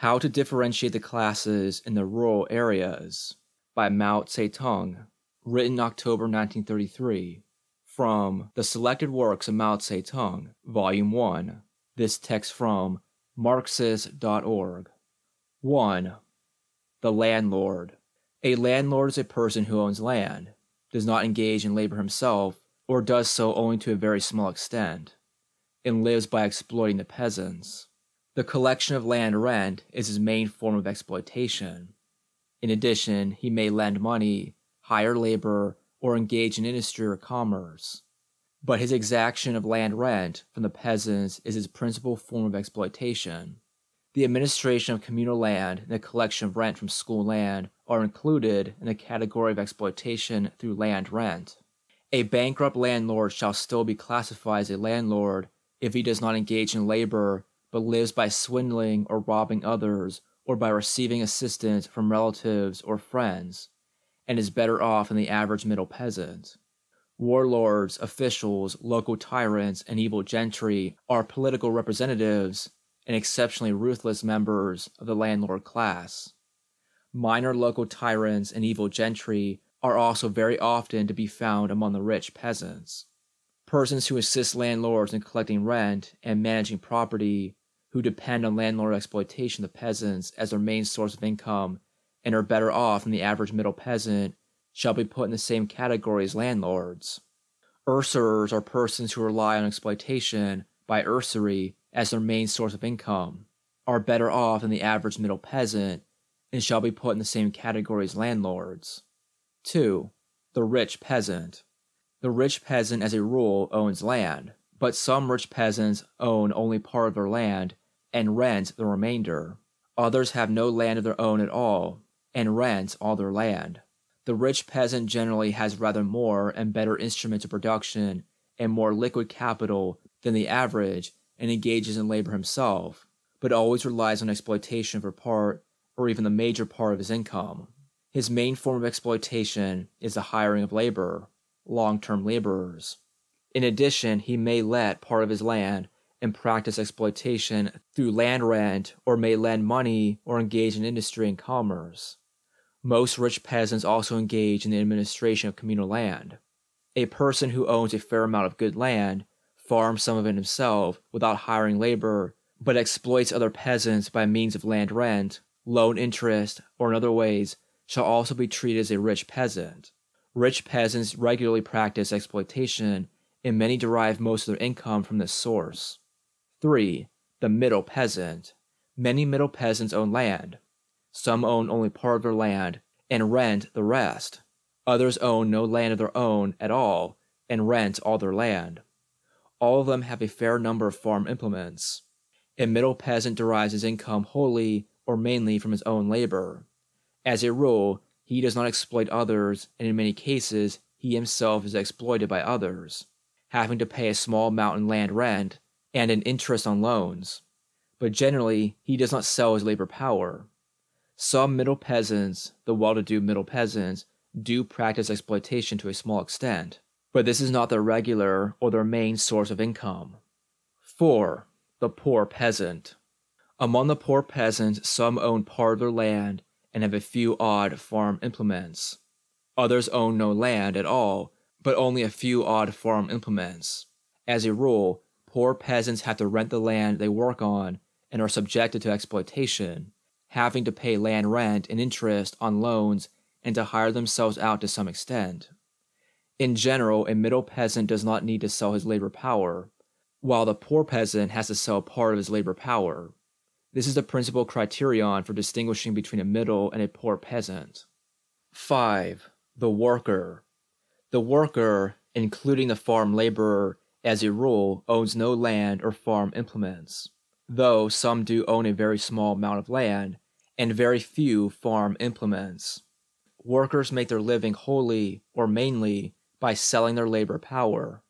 How to Differentiate the Classes in the Rural Areas by Mao Zedong, written October 1933. From The Selected Works of Mao Zedong, Volume 1. This text from Marxist.org. 1. The Landlord. A landlord is a person who owns land, does not engage in labor himself, or does so only to a very small extent, and lives by exploiting the peasants. The collection of land rent is his main form of exploitation. In addition, he may lend money, hire labor, or engage in industry or commerce. But his exaction of land rent from the peasants is his principal form of exploitation. The administration of communal land and the collection of rent from school land are included in the category of exploitation through land rent. A bankrupt landlord shall still be classified as a landlord if he does not engage in labor but lives by swindling or robbing others or by receiving assistance from relatives or friends, and is better off than the average middle peasant. Warlords, officials, local tyrants, and evil gentry are political representatives and exceptionally ruthless members of the landlord class. Minor local tyrants and evil gentry are also very often to be found among the rich peasants. Persons who assist landlords in collecting rent and managing property, who depend on landlord exploitation of the peasants as their main source of income and are better off than the average middle peasant, shall be put in the same category as landlords. Usurers are persons who rely on exploitation by usury as their main source of income, are better off than the average middle peasant, and shall be put in the same category as landlords. 2. The rich peasant. The rich peasant as a rule owns land, but some rich peasants own only part of their land and rent the remainder. Others have no land of their own at all and rent all their land. The rich peasant generally has rather more and better instruments of production and more liquid capital than the average and engages in labor himself, but always relies on exploitation for part or even the major part of his income. His main form of exploitation is the hiring of labor, long-term laborers. In addition, he may let part of his land and practice exploitation through land rent or may lend money or engage in industry and commerce. Most rich peasants also engage in the administration of communal land. A person who owns a fair amount of good land farms some of it himself without hiring labor, but exploits other peasants by means of land rent, loan interest, or in other ways, shall also be treated as a rich peasant. Rich peasants regularly practice exploitation, and many derive most of their income from this source. 3. The middle peasant. Many middle peasants own land. Some own only part of their land and rent the rest. Others own no land of their own at all and rent all their land. All of them have a fair number of farm implements. A middle peasant derives his income wholly or mainly from his own labor. As a rule, he does not exploit others, and in many cases, he himself is exploited by others, having to pay a small amount in land rent and an interest on loans. But generally, he does not sell his labor power. Some middle peasants, the well-to-do middle peasants, do practice exploitation to a small extent, but this is not their regular or their main source of income. 4. The poor peasant. Among the poor peasants, some own part of their land and have a few odd farm implements. Others own no land at all, but only a few odd farm implements. As a rule, poor peasants have to rent the land they work on and are subjected to exploitation, having to pay land rent and interest on loans and to hire themselves out to some extent. In general, a middle peasant does not need to sell his labor power, while the poor peasant has to sell part of his labor power. This is the principal criterion for distinguishing between a middle and a poor peasant. 5. The worker. The worker, including the farm laborer, as a rule, owns no land or farm implements, though some do own a very small amount of land and very few farm implements. Workers make their living wholly or mainly by selling their labor power.